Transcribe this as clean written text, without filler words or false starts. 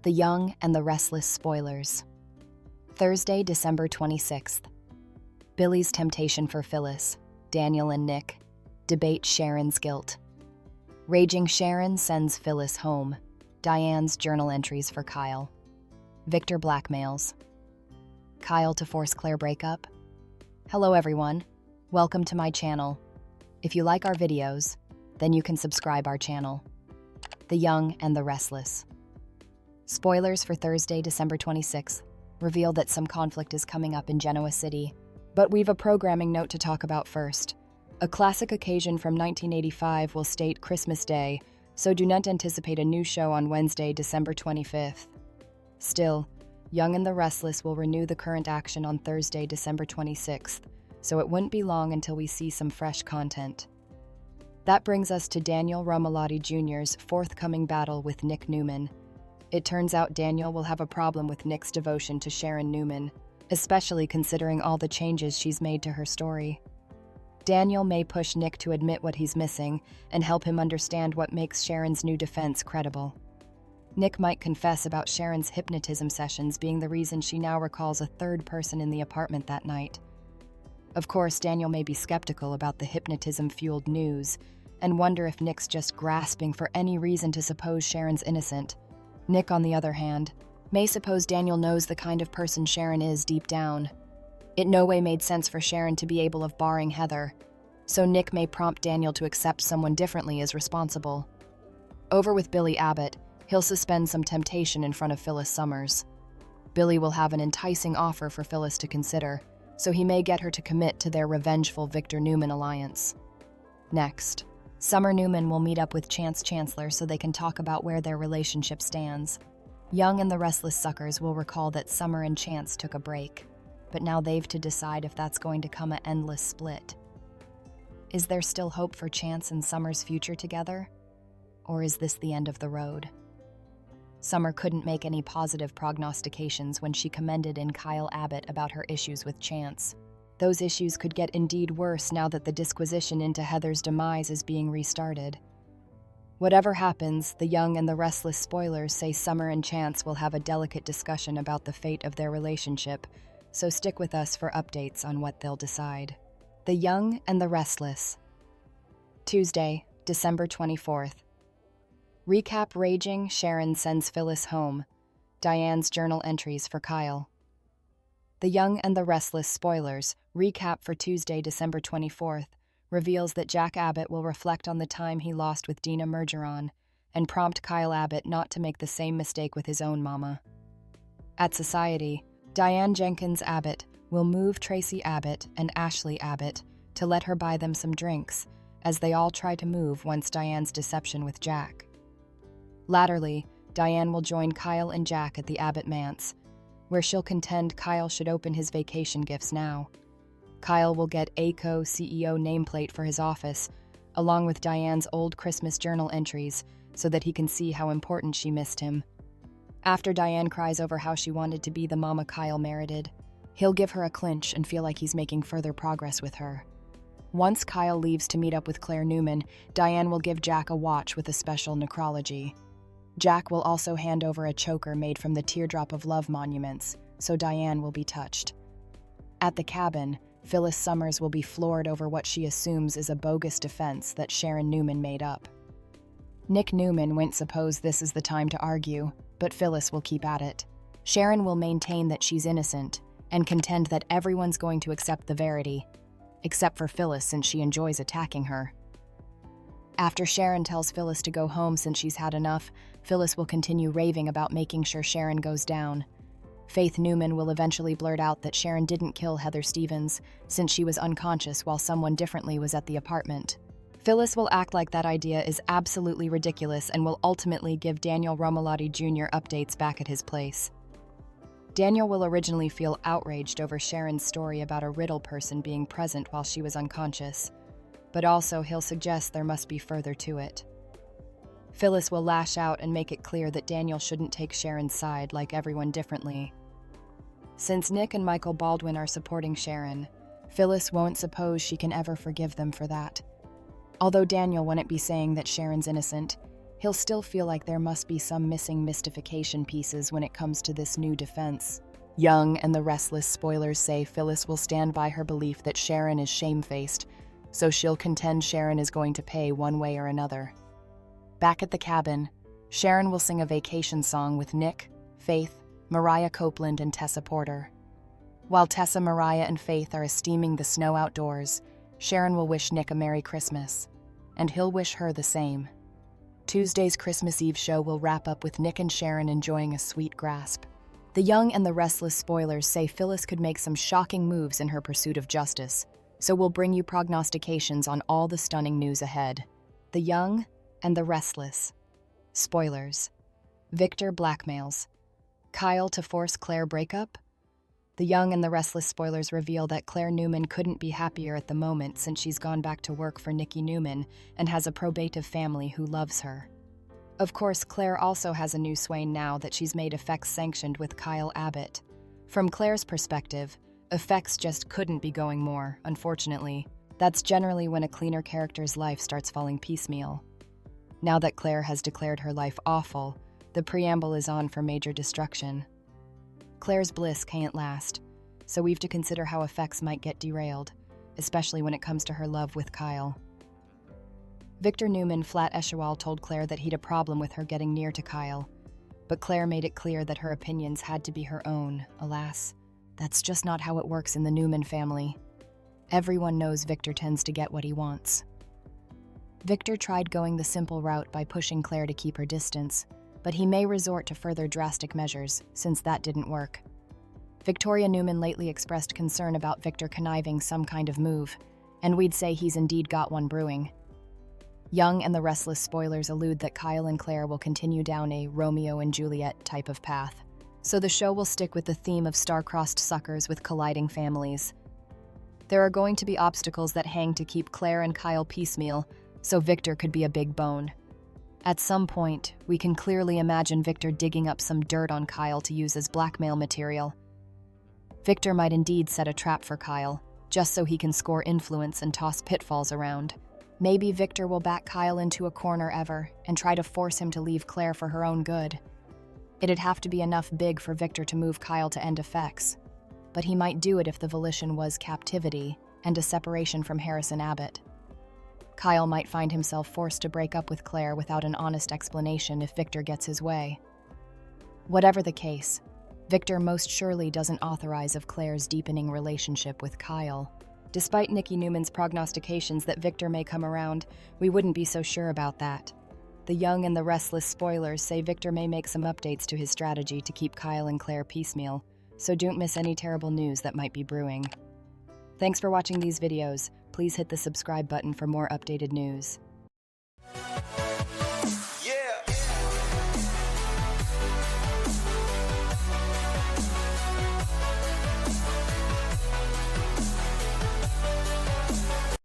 The Young and the Restless spoilers. Thursday, December 26th. Billy's temptation for Phyllis. Daniel and Nick debate Sharon's guilt. Raging Sharon sends Phyllis home. Diane's journal entries for Kyle. Victor blackmails. Kyle to force Claire breakup. Hello everyone. Welcome to my channel. If you like our videos, then you can subscribe our channel. The Young and the Restless. Spoilers for Thursday, December 26th, reveal that some conflict is coming up in Genoa City. But we've a programming note to talk about first. A classic occasion from 1985 will state Christmas Day, so do not anticipate a new show on Wednesday, December 25th. Still, Young and the Restless will renew the current action on Thursday, December 26th, so it wouldn't be long until we see some fresh content. That brings us to Daniel Romalotti Jr.'s forthcoming battle with Nick Newman. It turns out Daniel will have a problem with Nick's devotion to Sharon Newman, especially considering all the changes she's made to her story. Daniel may push Nick to admit what he's missing and help him understand what makes Sharon's new defense credible. Nick might confess about Sharon's hypnotism sessions being the reason she now recalls a third person in the apartment that night. Of course, Daniel may be skeptical about the hypnotism-fueled news and wonder if Nick's just grasping for any reason to suppose Sharon's innocent. Nick, on the other hand, may suppose Daniel knows the kind of person Sharon is deep down. It no way made sense for Sharon to be able of barring Heather, so Nick may prompt Daniel to accept someone differently as responsible. Over with Billy Abbott, he'll suspend some temptation in front of Phyllis Summers. Billy will have an enticing offer for Phyllis to consider, so he may get her to commit to their revengeful Victor Newman alliance. Next, Summer Newman will meet up with Chance Chancellor so they can talk about where their relationship stands. Young and the Restless suckers will recall that Summer and Chance took a break, but now they've to decide if that's going to come an endless split. Is there still hope for Chance and Summer's future together? Or is this the end of the road? Summer couldn't make any positive prognostications when she commended in Kyle Abbott about her issues with Chance. Those issues could get indeed worse now that the disquisition into Heather's demise is being restarted. Whatever happens, the Young and the Restless spoilers say Summer and Chance will have a delicate discussion about the fate of their relationship, so stick with us for updates on what they'll decide. The Young and the Restless. Tuesday, December 24th. Recap Raging Sharon sends Phyllis home. Diane's journal entries for Kyle. The Young and the Restless spoilers, recap for Tuesday, December 24th, reveals that Jack Abbott will reflect on the time he lost with Dina Mergeron and prompt Kyle Abbott not to make the same mistake with his own mama. At Society, Diane Jenkins Abbott will move Tracy Abbott and Ashley Abbott to let her buy them some drinks, as they all try to move once Diane's deception with Jack. Latterly, Diane will join Kyle and Jack at the Abbott Manse, where she'll contend Kyle should open his vacation gifts now. Kyle will get ACO CEO nameplate for his office, along with Diane's old Christmas journal entries, so that he can see how important she missed him. After Diane cries over how she wanted to be the mama Kyle merited, he'll give her a clinch and feel like he's making further progress with her. Once Kyle leaves to meet up with Claire Newman, Diane will give Jack a watch with a special necrology. Jack will also hand over a choker made from the Teardrop of Love monuments, so Diane will be touched. At the cabin, Phyllis Summers will be floored over what she assumes is a bogus defense that Sharon Newman made up. Nick Newman won't suppose this is the time to argue, but Phyllis will keep at it. Sharon will maintain that she's innocent and contend that everyone's going to accept the verity, except for Phyllis since she enjoys attacking her. After Sharon tells Phyllis to go home since she's had enough, Phyllis will continue raving about making sure Sharon goes down. Faith Newman will eventually blurt out that Sharon didn't kill Heather Stevens since she was unconscious while someone differently was at the apartment. Phyllis will act like that idea is absolutely ridiculous and will ultimately give Daniel Romalotti Jr. updates back at his place. Daniel will originally feel outraged over Sharon's story about a riddle person being present while she was unconscious, but also he'll suggest there must be further to it. Phyllis will lash out and make it clear that Daniel shouldn't take Sharon's side like everyone differently. Since Nick and Michael Baldwin are supporting Sharon, Phyllis won't suppose she can ever forgive them for that. Although Daniel wouldn't be saying that Sharon's innocent, he'll still feel like there must be some missing mystification pieces when it comes to this new defense. Young and the restless spoilers say Phyllis will stand by her belief that Sharon is shamefaced, so she'll contend Sharon is going to pay one way or another. Back at the cabin, Sharon will sing a vacation song with Nick, Faith, Mariah Copeland, and Tessa Porter. While Tessa, Mariah, and Faith are esteeming the snow outdoors, Sharon will wish Nick a Merry Christmas, and he'll wish her the same. Tuesday's Christmas Eve show will wrap up with Nick and Sharon enjoying a sweet grasp. The young and the restless spoilers say Phyllis could make some shocking moves in her pursuit of justice, so we'll bring you prognostications on all the stunning news ahead. The young and the restless spoilers. Victor blackmails Kyle to force Claire breakup? The young and the restless spoilers reveal that Claire Newman couldn't be happier at the moment since she's gone back to work for Nikki Newman and has a probative family who loves her. Of course, Claire also has a new swain now that she's made effects sanctioned with Kyle Abbott. From Claire's perspective, effects just couldn't be going more, unfortunately. That's generally when a cleaner character's life starts falling piecemeal. Now that Claire has declared her life awful, the preamble is on for major destruction. Claire's bliss can't last, so we've to consider how effects might get derailed, especially when it comes to her love with Kyle. Victor Newman flat Eshewal told Claire that he'd a problem with her getting near to Kyle, but Claire made it clear that her opinions had to be her own. Alas, that's just not how it works in the Newman family. Everyone knows Victor tends to get what he wants. Victor tried going the simple route by pushing Claire to keep her distance, but he may resort to further drastic measures, since that didn't work. Victoria Newman lately expressed concern about Victor conniving some kind of move, and we'd say he's indeed got one brewing. Young and the restless spoilers allude that Kyle and Claire will continue down a Romeo and Juliet type of path, so the show will stick with the theme of star-crossed suckers with colliding families. There are going to be obstacles that hang to keep Claire and Kyle piecemeal, so Victor could be a big bone. At some point, we can clearly imagine Victor digging up some dirt on Kyle to use as blackmail material. Victor might indeed set a trap for Kyle, just so he can score influence and toss pitfalls around. Maybe Victor will back Kyle into a corner ever and try to force him to leave Claire for her own good. It'd have to be enough big for Victor to move Kyle to end effects, but he might do it if the volition was captivity and a separation from Harrison Abbott. Kyle might find himself forced to break up with Claire without an honest explanation if Victor gets his way. Whatever the case, Victor most surely doesn't authorize of Claire's deepening relationship with Kyle. Despite Nikki Newman's prognostications that Victor may come around, we wouldn't be so sure about that. The young and the restless spoilers say Victor may make some updates to his strategy to keep Kyle and Claire piecemeal, so don't miss any terrible news that might be brewing. Thanks for watching these videos. Please hit the subscribe button for more updated news.